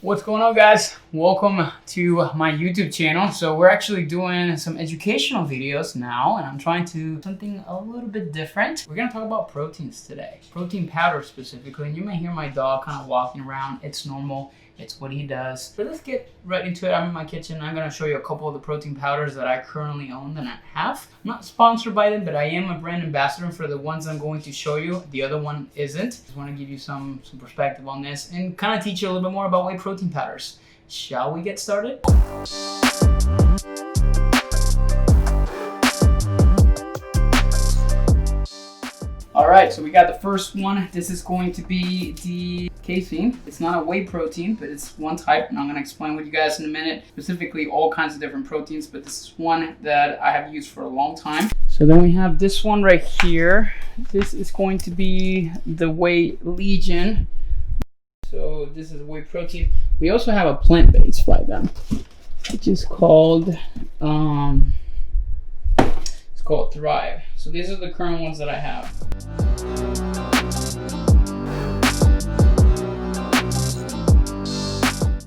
What's going on, guys? Welcome to my YouTube channel. So we're actually doing some educational videos now, and I'm trying to do something a little bit different. We're gonna talk about proteins today, protein powder specifically. And you may hear my dog kind of walking around. It's normal. It's what he does. But let's get right into it. I'm in my kitchen. I'm going to show you a couple of the protein powders that I currently own and I have. I'm not sponsored by them, but I am a brand ambassador for the ones I'm going to show you. The other one isn't. Just want to give you some perspective on this and kind of teach you a little bit more about whey protein powders. Shall we get started? Alright, so we got the first one. This is going to be the Casein. It's not a whey protein, but it's one type, and I'm going to explain with you guys in a minute, specifically all kinds of different proteins, but this is one that I have used for a long time. So then we have this one right here. This is going to be the Whey Legion. So this is a whey protein. We also have a plant-based by them, which is called Thrive. So these are the current ones that I have.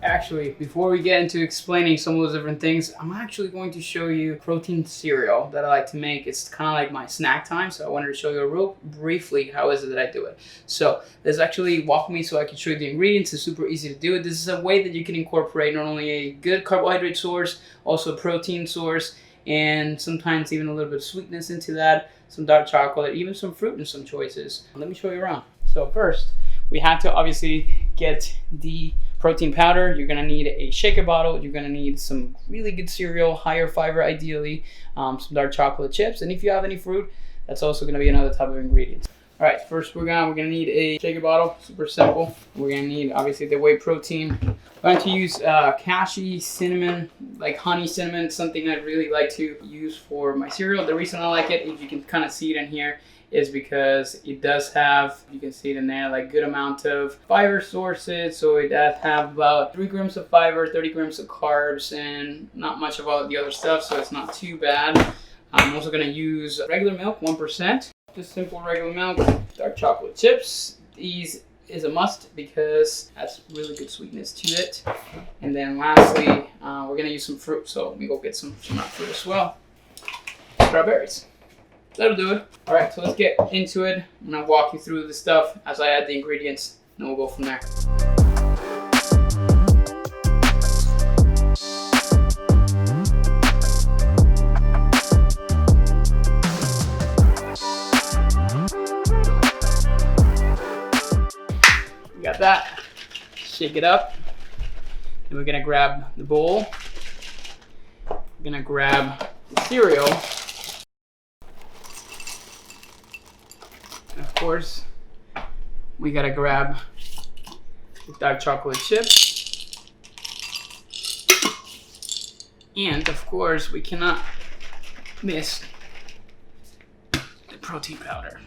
Actually, before we get into explaining some of those different things, I'm actually going to show you protein cereal that I like to make. It's kind of like my snack time, so I wanted to show you real briefly how is it that I do it. So let's actually walk with me so I can show you the ingredients. It's super easy to do it. This is a way that you can incorporate not only a good carbohydrate source, also a protein source, and sometimes even a little bit of sweetness into that, some dark chocolate, even some fruit in some choices. Let me show you around. So first, we have to obviously get the protein powder. You're gonna need a shaker bottle. You're gonna need some really good cereal, higher fiber ideally, some dark chocolate chips, and if you have any fruit, that's also gonna be another type of ingredient. All right, first we're gonna need a shaker bottle, super simple. We're gonna need obviously the whey protein. I'm going to use cashew cinnamon, like honey cinnamon, something I really like to use for my cereal. The reason I like it, if you can kind of see it in here, is because it does have, you can see it in there, like good amount of fiber sources. So it does have about 3 grams of fiber, 30 grams of carbs, and not much of all the other stuff, so it's not too bad. I'm also gonna use regular milk, 1%, just simple regular milk, dark chocolate chips. These is a must because it has really good sweetness to it. And then lastly, we're gonna use some fruit, so let me go get some fruit as well. Strawberries. That'll do it. All right, so let's get into it. I'm gonna walk you through the stuff as I add the ingredients, and we'll go from there. We got that. Shake it up. Then we're gonna grab the bowl. We're gonna grab the cereal. Of course, we gotta grab the dark chocolate chips. And of course, we cannot miss the protein powder.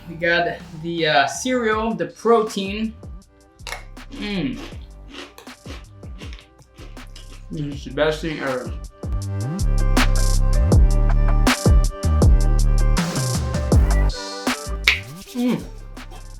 We got the cereal, the protein. It's the best thing ever.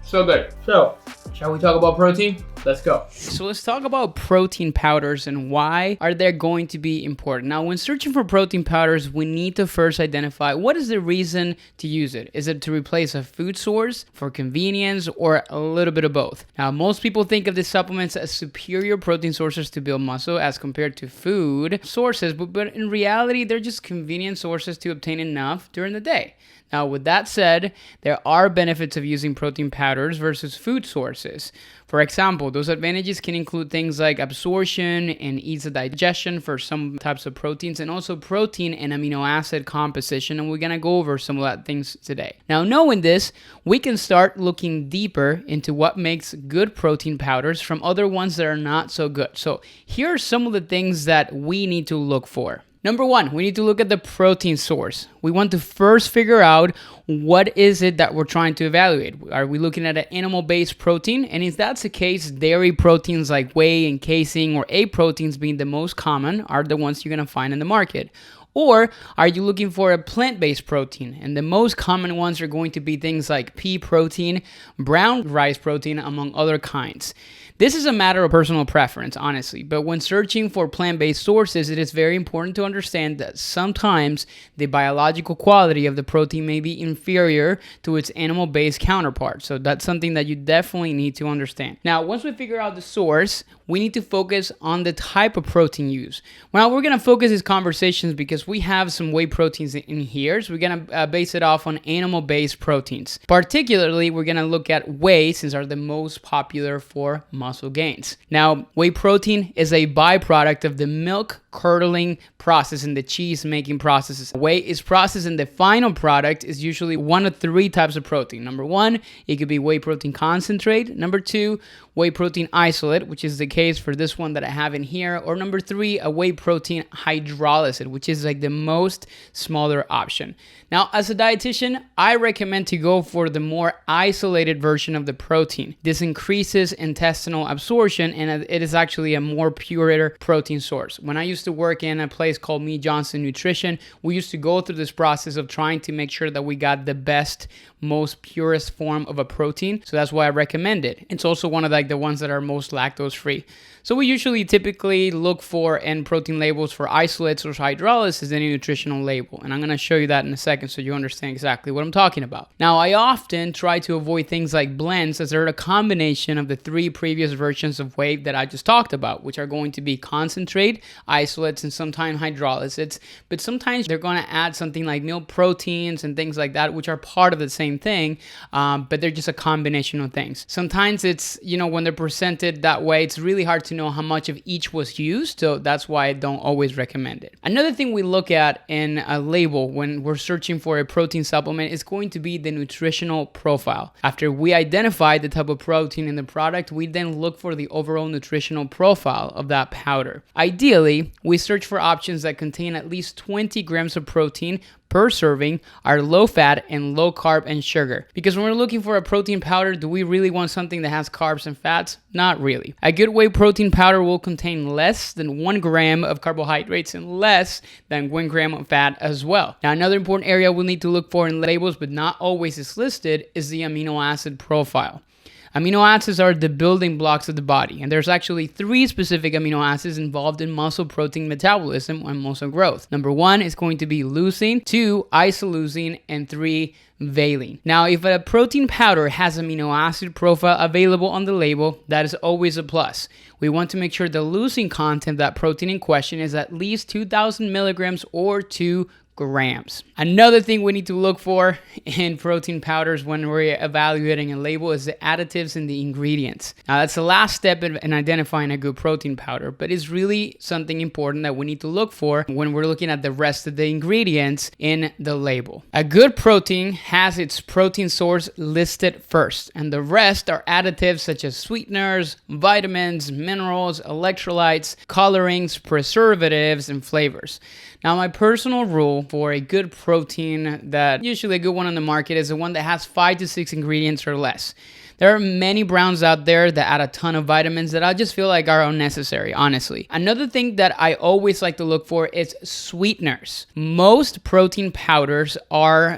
So good. So, shall we talk about protein? Let's go. So let's talk about protein powders and why are they going to be important. Now, when searching for protein powders, we need to first identify what is the reason to use it. Is it to replace a food source, for convenience, or a little bit of both? Now, most people think of these supplements as superior protein sources to build muscle as compared to food sources, but in reality, they're just convenient sources to obtain enough during the day. Now, with that said, there are benefits of using protein powders versus food sources. For example, those advantages can include things like absorption and ease of digestion for some types of proteins, and also protein and amino acid composition, and we're going to go over some of that things today. Now, knowing this, we can start looking deeper into what makes good protein powders from other ones that are not so good. So here are some of the things that we need to look for. Number one, we need to look at the protein source. We want to first figure out what is it that we're trying to evaluate. Are we looking at an animal-based protein? And if that's the case, dairy proteins like whey and casein, or egg proteins being the most common, are the ones you're going to find in the market. Or are you looking for a plant-based protein? And the most common ones are going to be things like pea protein, brown rice protein, among other kinds. This is a matter of personal preference, honestly, but when searching for plant-based sources, it is very important to understand that sometimes the biological quality of the protein may be inferior to its animal-based counterpart. So that's something that you definitely need to understand. Now, once we figure out the source, we need to focus on the type of protein used. Well, we're going to focus these conversations because we have some whey proteins in here, so we're going to base it off on animal-based proteins. Particularly, we're going to look at whey, since are the most popular for muscle gains. Now, whey protein is a byproduct of the milk curdling process and the cheese making processes. Whey is processed and the final product is usually one of three types of protein. Number one, it could be whey protein concentrate. Number two, whey protein isolate, which is the case for this one that I have in here. Or number three, a whey protein hydrolysis, which is like the most smaller option. Now, as a dietitian, I recommend to go for the more isolated version of the protein. This increases intestinal absorption and it is actually a more purer protein source. When I used to work in a place called Mead Johnson Nutrition, we used to go through this process of trying to make sure that we got the best, most purest form of a protein. So that's why I recommend it. It's also one of the ones that are most lactose free. So we usually typically look for end protein labels for isolates or hydrolysis in a nutritional label. And I'm going to show you that in a second so you understand exactly what I'm talking about. Now, I often try to avoid things like blends, as they're a combination of the three previous versions of whey that I just talked about, which are going to be concentrate, isolates, and sometimes hydrolysates. But sometimes they're going to add something like milk proteins and things like that, which are part of the same thing, but they're just a combination of things. Sometimes it's, when they're presented that way, it's really hard to know how much of each was used, so that's why I don't always recommend it. Another thing we look at in a label when we're searching for a protein supplement is going to be the nutritional profile. After we identify the type of protein in the product, we then look for the overall nutritional profile of that powder. Ideally, we search for options that contain at least 20 grams of protein per serving, are low fat and low carb and sugar. Because when we're looking for a protein powder, do we really want something that has carbs and fats? Not really. A good whey protein powder will contain less than 1 gram of carbohydrates and less than 1 gram of fat as well. Now, another important area we'll need to look for in labels, but not always is listed, is the amino acid profile. Amino acids are the building blocks of the body, and there's actually 3 specific amino acids involved in muscle protein metabolism and muscle growth. Number 1 is going to be leucine, 2 isoleucine, and 3 valine. Now, if a protein powder has amino acid profile available on the label, that is always a plus. We want to make sure the leucine content of that protein in question is at least 2,000 milligrams or 2 grams. Another thing we need to look for in protein powders when we're evaluating a label is the additives in the ingredients. Now, that's the last step in identifying a good protein powder, but it's really something important that we need to look for when we're looking at the rest of the ingredients in the label. A good protein has its protein source listed first, and the rest are additives such as sweeteners, vitamins, minerals, electrolytes, colorings, preservatives, and flavors. Now, my personal rule for a good protein, that usually a good one on the market, is the one that has 5 to 6 ingredients or less. There are many browns out there that add a ton of vitamins that I just feel like are unnecessary, honestly. Another thing that I always like to look for is sweeteners. Most protein powders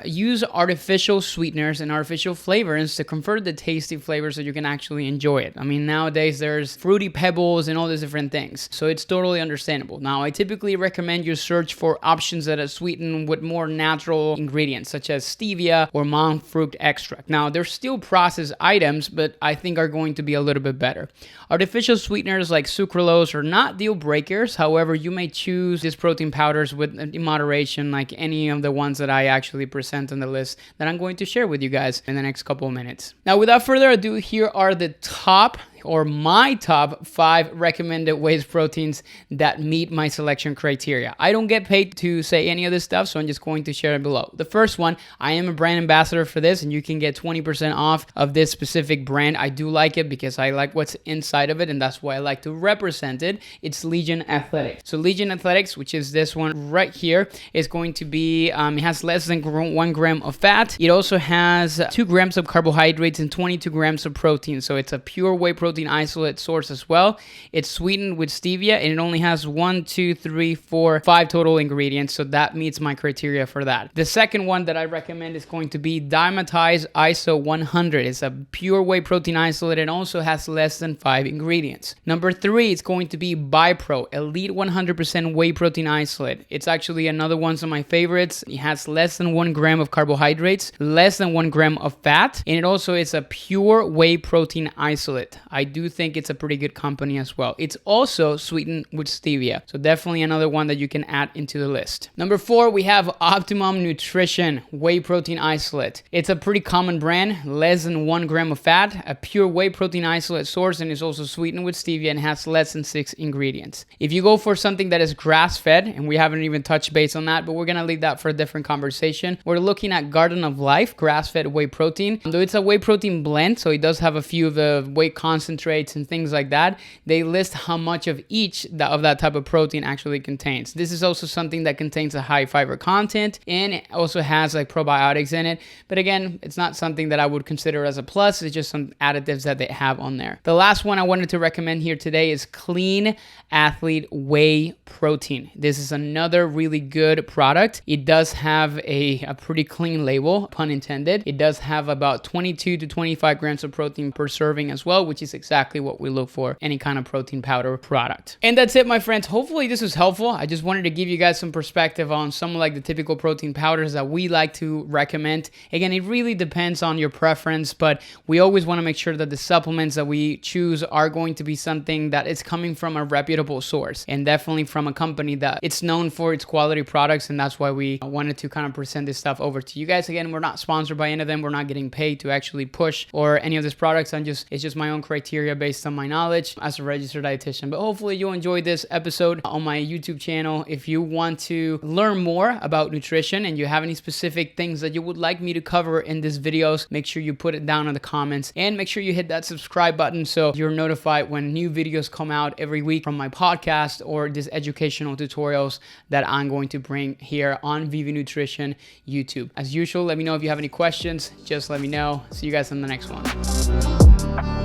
use artificial sweeteners and artificial flavors to convert the tasty flavors so you can actually enjoy it. I mean, nowadays there's fruity pebbles and all these different things, so it's totally understandable. Now, I typically recommend you search for options that are sweetened with more natural ingredients, such as stevia or monk fruit extract. Now, they're still processed items, but I think are going to be a little bit better. Artificial sweeteners like sucralose are not deal breakers. However, you may choose these protein powders in moderation, like any of the ones that I actually present on the list that I'm going to share with you guys in the next couple of minutes. Now, without further ado, here are the top or my top 5 recommended whey proteins that meet my selection criteria. I don't get paid to say any of this stuff, so I'm just going to share it below. The first one, I am a brand ambassador for this, and you can get 20% off of this specific brand. I do like it because I like what's inside of it, and that's why I like to represent it. It's Legion Athletics. So Legion Athletics, which is this one right here, is going to be, it has less than 1 gram of fat. It also has 2 grams of carbohydrates and 22 grams of protein. So it's a pure whey protein isolate source as well. It's sweetened with stevia, and it only has 5 total ingredients. So that meets my criteria for that. The second one that I recommend is going to be Dimetize ISO 100. It's a pure whey protein isolate and also has less than 5 ingredients. Number 3 is going to be BiPro Elite 100% whey protein isolate. It's actually another one of my favorites. It has less than 1 gram of carbohydrates, less than 1 gram of fat, and it also is a pure whey protein isolate. I do think it's a pretty good company as well. It's also sweetened with stevia. So definitely another one that you can add into the list. Number 4, we have Optimum Nutrition whey protein isolate. It's a pretty common brand, less than 1 gram of fat, a pure whey protein isolate source, and is also sweetened with stevia and has less than 6 ingredients. If you go for something that is grass-fed, and we haven't even touched base on that, but we're gonna leave that for a different conversation. We're looking at Garden of Life grass-fed whey protein. Though it's a whey protein blend, so it does have a few of the whey concentrates and things like that, they list how much of each of that type of protein actually contains. This is also something that contains a high fiber content, and it also has like probiotics in it. But again, it's not something that I would consider as a plus. It's just some additives that they have on there. The last one I wanted to recommend here today is Clean Athlete Whey Protein. This is another really good product. It does have a pretty clean label, pun intended. It does have about 22 to 25 grams of protein per serving as well, which is exactly what we look for any kind of protein powder product. And that's it, my friends. Hopefully this was helpful. I just wanted to give you guys some perspective on some like the typical protein powders that we like to recommend. Again, it really depends on your preference, but we always want to make sure that the supplements that we choose are going to be something that is coming from a reputable source, and definitely from a company that it's known for its quality products, and that's why we wanted to kind of present this stuff over to you guys. Again, we're not sponsored by any of them. We're not getting paid to actually push or any of these products. It's just my own criteria based on my knowledge as a registered dietitian. But hopefully you enjoyed this episode on my YouTube channel. If you want to learn more about nutrition and you have any specific things that you would like me to cover in these videos, make sure you put it down in the comments, and make sure you hit that subscribe button so you're notified when new videos come out every week from my podcast or these educational tutorials that I'm going to bring here on VV Nutrition YouTube. As usual, let me know if you have any questions. Just let me know. See you guys in the next one.